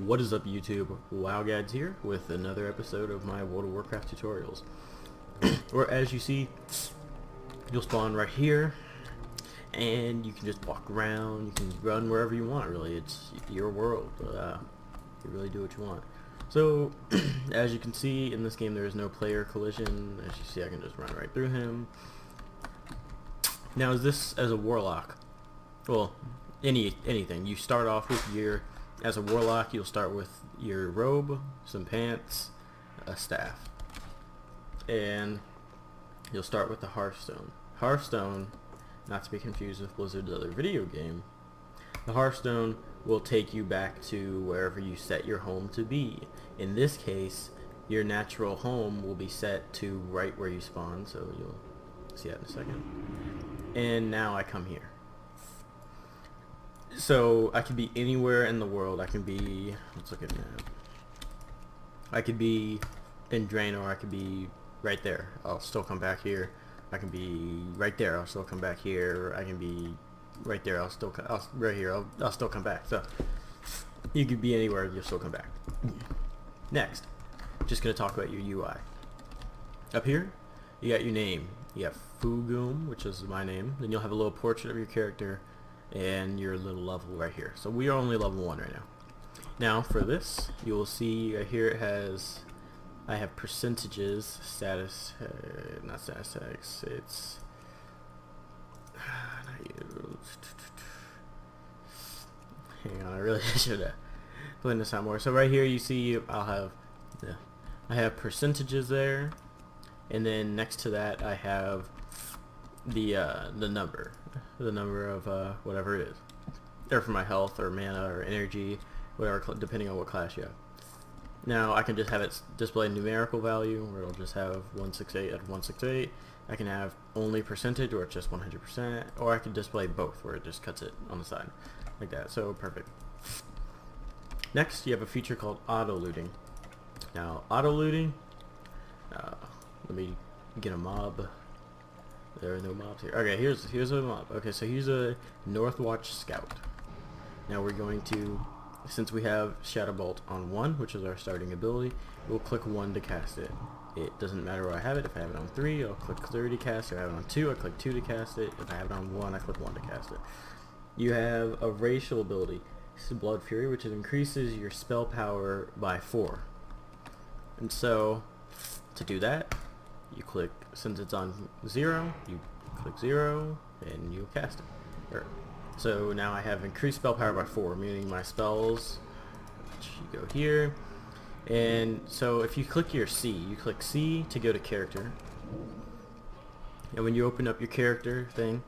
What is up, YouTube? WoWGads here with another episode of my World of Warcraft tutorials. Where, as you see, you'll spawn right here, and you can just walk around. You can run wherever you want. Really, it's your world. You really do what you want. So, as you can see in this game, there is no player collision. As you see, I can just run right through him. Now, is this as a warlock? Well, anything. You start off with your, as a warlock, you'll start with your robe, some pants, a staff, and you'll start with the Hearthstone. Hearthstone, not to be confused with Blizzard's other video game, the Hearthstone will take you back to wherever you set your home to be. In this case, your natural home will be set to right where you spawn, so you'll see that in a second. And now I come here. So I could be anywhere in the world. I can be, let's look at the map. I could be in Draenor. I could be right there. I'll still come back here. I can be right there. I'll still come back here. I can be right there. I'll still come back. So you could be anywhere. You'll still come back. Next, just gonna talk about your UI. Up here, you got your name. You got Fugum, which is my name. Then you'll have a little portrait of your character and your little level right here. So we are only level 1 right now. Now for this, you will see right here it has, I have percentages, status, not status tags, it's, hang on, I really should have put this out more. So right here you see I have percentages there, and then next to that I have the number of whatever it is, or for my health or mana or energy, whatever, depending on what class you have. Now I can just have it display numerical value, where it'll just have 168 out of 168. I can have only percentage, or it's just 100%, or I can display both, where it just cuts it on the side like that. So perfect. Next, you have a feature called auto looting. Now auto looting, let me get a mob. There are no mobs here. Okay, here's a mob. Okay, so here's a Northwatch Scout. Now we're going to, since we have Shadow Bolt on 1, which is our starting ability, we'll click 1 to cast it. It doesn't matter where I have it. If I have it on 3, I'll click 3 to cast it. If I have it on 2, I click 2 to cast it. If I have it on 1, I click 1 to cast it. You have a racial ability, Blood Fury, which increases your spell power by 4. And so, to do that, you click, since it's on 0, you click 0 and you cast it. So now I have increased spell power by 4, meaning my spells, you go here, and so if you click your C, you click C to go to character, and when you open up your character thing,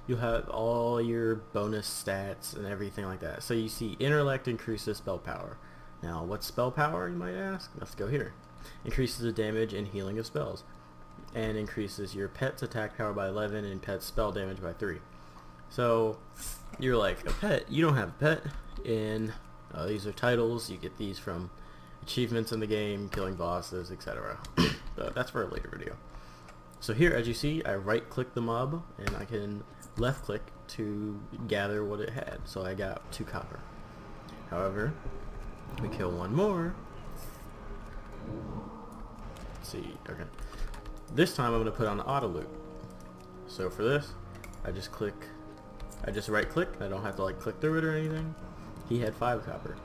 you'll have all your bonus stats and everything like that. So you see intellect increases spell power. Now what's spell power, you might ask? Let's go here. Increases the damage and healing of spells, and increases your pet's attack power by 11 and pet's spell damage by 3. So you're like, a pet? You don't have a pet. And these are titles. You get these from achievements in the game, killing bosses, etc. So that's for a later video. So here, as you see, I right click the mob and I can left click to gather what it had. So I got 2 copper. However, we kill one more. Let's see. Okay. This time I'm going to put on auto loot. So for this, I just right click. I don't have to like click through it or anything. He had 5 copper.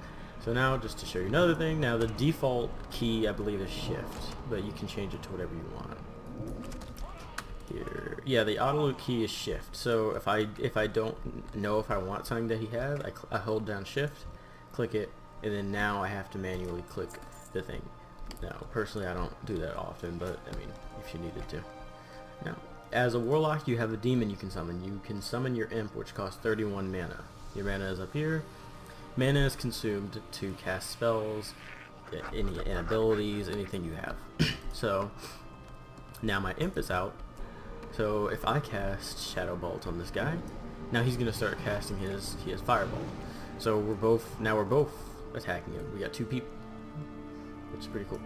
So now, just to show you another thing, now the default key I believe is shift, but you can change it to whatever you want. Here, yeah, the auto loot key is shift. So if I don't know if I want something that he has, I hold down shift, click it, and then now I have to manually click the thing. Now, personally, I don't do that often, but I mean, if you needed to. Now, as a warlock, you have a demon you can summon. You can summon your imp, which costs 31 mana. Your mana is up here. Mana is consumed to cast spells, any abilities, anything you have. So, now my imp is out. So if I cast Shadow Bolt on this guy, now he's gonna start casting his Firebolt. So we're both attacking him. We got 2 people, which is pretty cool.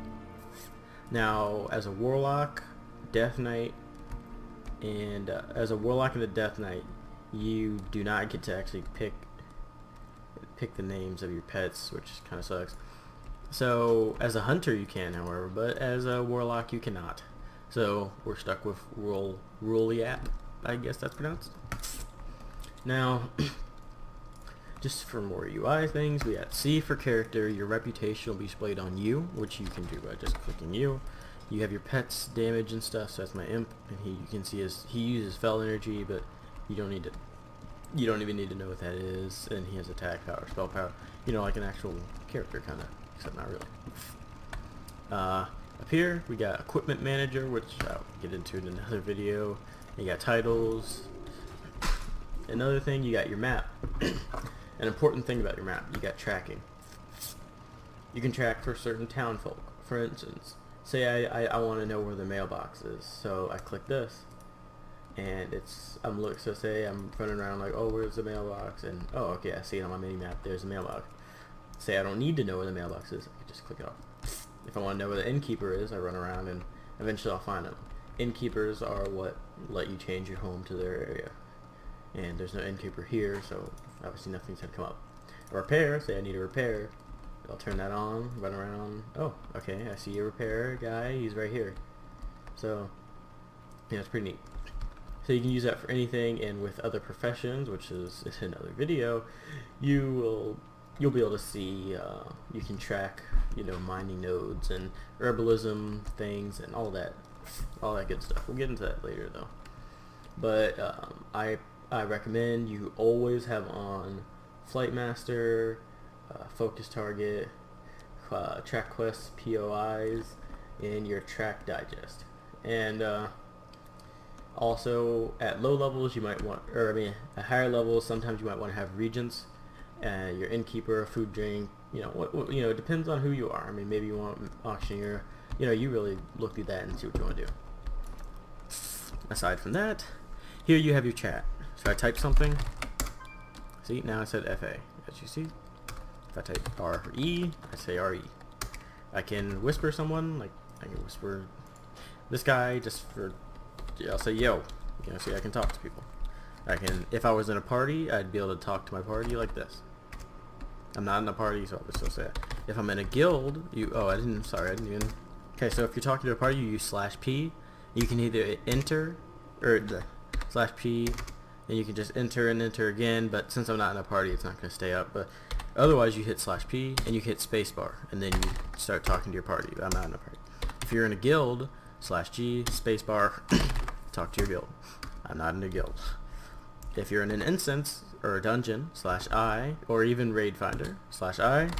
Now, as a warlock, Death Knight, and as a warlock and a Death Knight, you do not get to actually pick pick the names of your pets, which kind of sucks. So as a hunter you can, however, but as a warlock you cannot. So we're stuck with Ruliap, I guess that's pronounced. Now, just for more UI things, we got C for character. Your reputation will be displayed on you, which you can do by just clicking you. You have your pets damage and stuff, so that's my imp, and you can see he uses fell energy, but you don't even need to know what that is. And he has attack power, spell power, like an actual character kind of, except not really. Up here we got equipment manager, which I'll get into in another video. You got titles. Another thing, you got your map. An important thing about your map, you got tracking. You can track for certain town folk. For instance, say I want to know where the mailbox is, so I click this, and so say I'm running around like, oh, where's the mailbox, and oh, okay, I see it on my mini map, there's the mailbox. Say I don't need to know where the mailbox is, I can just click it off. If I want to know where the innkeeper is, I run around and eventually I'll find them. Innkeepers are what let you change your home to their area, and there's no innkeeper here, so obviously nothing's gonna come up. A repair, say I need a repair, I'll turn that on, run around, oh, okay, I see a repair guy, he's right here. So, yeah, it's pretty neat. So you can use that for anything, and with other professions, which is another video, you'll be able to see, you can track, mining nodes and herbalism things and all that good stuff. We'll get into that later though. But I recommend you always have on Flight Master, Focus Target, Track Quests, POIs, and your Track Digest. And also at low levels you might want, at higher levels sometimes you might want to have regents, your innkeeper, food, drink, it depends on who you are. Maybe you want auctioneer, you really look through that and see what you want to do. Aside from that, here you have your chat. So I type something, see, now I said FA, as you see. If I type RE, I say RE. I can whisper someone, like I can whisper this guy just for, I'll say yo, see, I can talk to people. If I was in a party, I'd be able to talk to my party like this. I'm not in a party, so I would still say it. If I'm in a guild, I didn't even. Okay, so if you're talking to a party, you use /P. You can either enter, or the /P, and you can just enter and enter again, but since I'm not in a party, it's not going to stay up. But otherwise, you hit /P, and you hit spacebar, and then you start talking to your party. I'm not in a party. If you're in a guild, /G, spacebar, talk to your guild. I'm not in a guild. If you're in an instance or a dungeon, /I, or even raid finder, /I,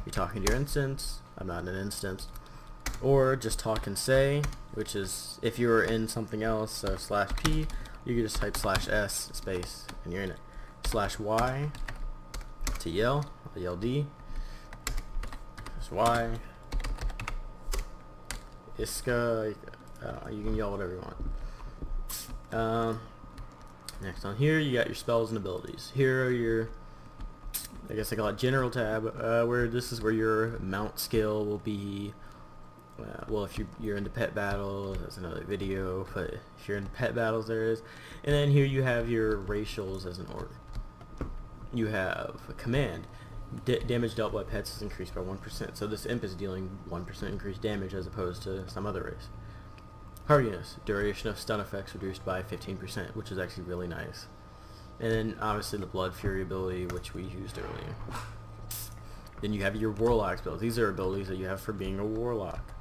you're talking to your instance. I'm not in an instance. Or just talk and say, which is if you're in something else, so /P, you can just type /S space and you're in it. /Y to yell, yell D. Y. Iska, you can yell whatever you want. Next on here, you got your spells and abilities. Here are your, I guess I call it general tab, where this is where your mount skill will be. Well, if you're into pet battles, that's another video, but if you're into pet battles, there is. And then here you have your racials as an order. You have a command. Damage dealt by pets is increased by 1%, so this imp is dealing 1% increased damage as opposed to some other race. Hardiness, duration of stun effects reduced by 15%, which is actually really nice. And then obviously the Blood Fury ability, which we used earlier. Then you have your Warlock spells. These are abilities that you have for being a Warlock.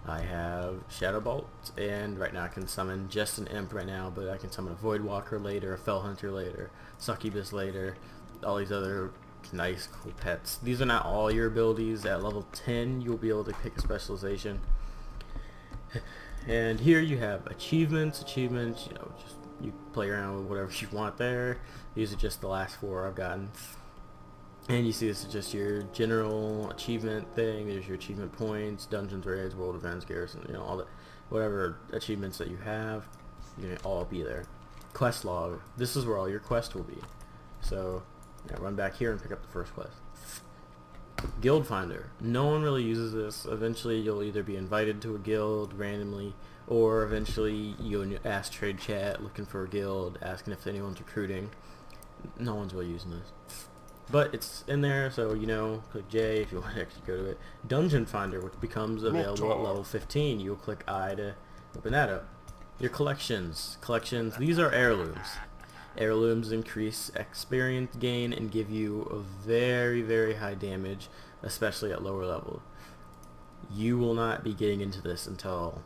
I have Shadow Bolt, and right now I can summon just an imp right now, but I can summon a Void Walker later, a Fell Hunter later, Succubus later, all these other nice cool pets. These are not all your abilities. At level 10 you'll be able to pick a specialization. And here you have achievements, just you play around with whatever you want there. These are just the last 4 I've gotten. And you see this is just your general achievement thing. There's your achievement points, dungeons, raids, world events, garrison, all that, whatever achievements that you have, you're gonna all be there. Quest log, this is where all your quests will be. So now run back here and pick up the first quest. Guild Finder. No one really uses this. Eventually you'll either be invited to a guild randomly, or eventually you'll ask trade chat looking for a guild, asking if anyone's recruiting. No one's really using this. but it's in there, so you know, click J if you want to actually go to it. Dungeon Finder, which becomes available at level 15. You'll click I to open that up. Your collections. These are heirlooms. Heirlooms increase experience gain and give you a very, very high damage, especially at lower level. You will not be getting into this until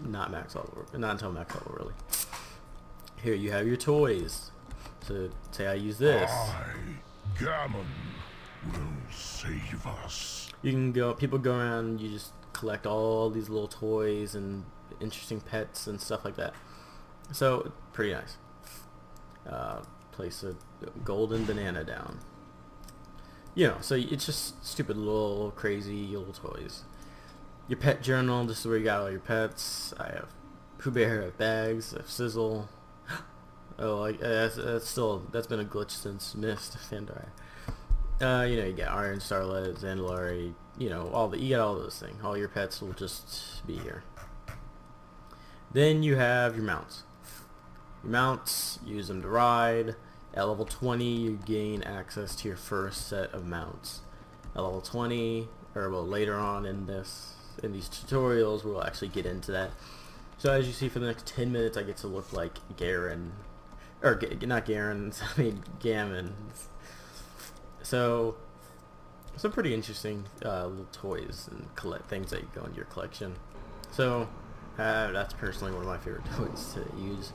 not until max level, really. Here you have your toys. So say I use this. Gammon will save us. You can go. People go around. You just collect all these little toys and interesting pets and stuff like that. So pretty nice. Place a golden banana down. You know, so it's just stupid little crazy little toys. Your pet journal, this is where you got all your pets. I have Pooh Bear, I have Bags, I have Sizzle. Oh, that's been a glitch since Mist, Fandar. You know, you get Iron, Starlet, Zandalari, you know, you got all those things. All your pets will just be here. Then you have your mounts. Your mounts, use them to ride. At level 20, you gain access to your first set of mounts. At level 20, or well, later on in these tutorials, we'll actually get into that. So as you see, for the next 10 minutes, I get to look like Garen, or not Garen, I mean Gammon. So some pretty interesting little toys and things that go into your collection. So that's personally one of my favorite toys to use.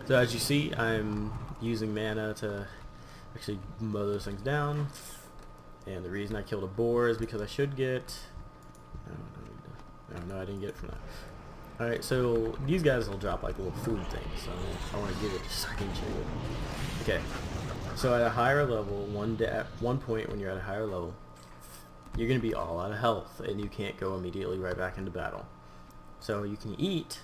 So as you see, I'm using mana to actually mow those things down, and the reason I killed a boar is because I should get no, I didn't get it from that. Alright, so these guys will drop like little food things, so I want to give it just so I can show you. Okay, so at a higher level, at one point when you're at a higher level, you're going to be all out of health and you can't go immediately right back into battle. So you can eat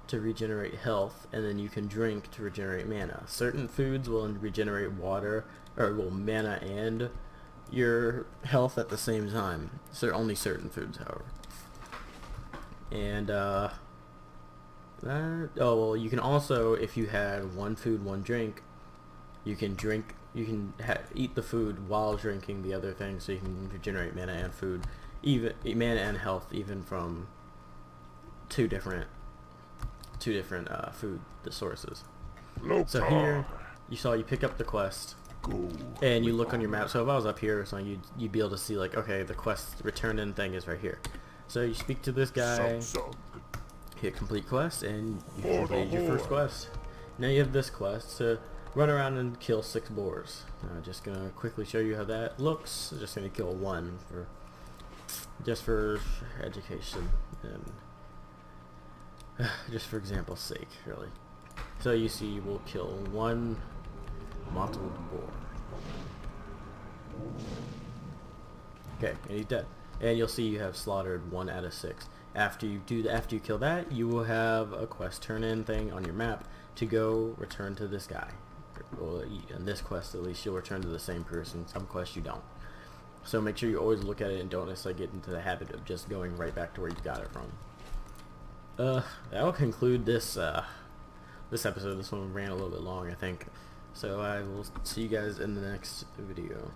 to regenerate health, and then you can drink to regenerate mana. Certain foods will regenerate water, or well, mana and your health at the same time. So only certain foods, however. And oh well, you can also, if you had one food, one drink, you can eat the food while drinking the other thing, so you can regenerate mana and food, even mana and health, even from two different food sources. So here you pick up the quest and you look on your map. So if I was up here or something, you'd be able to see like, okay, the quest return in thing is right here. So you speak to this guy, hit complete quest, and you completed your first quest. Now you have this quest to run around and kill 6 boars. I'm just gonna quickly show you how that looks. I'm just gonna kill one just for education and just for example's sake, really. So you see, we'll kill one mottled boar. Okay, and he's dead. And you'll see you have slaughtered 1 out of 6. After you kill that, you will have a quest turn-in thing on your map to go return to this guy. Well, in this quest, at least, you'll return to the same person. Some quests you don't. So make sure you always look at it and don't necessarily get into the habit of just going right back to where you got it from. That will conclude this this episode. This one ran a little bit long, I think. So I will see you guys in the next video.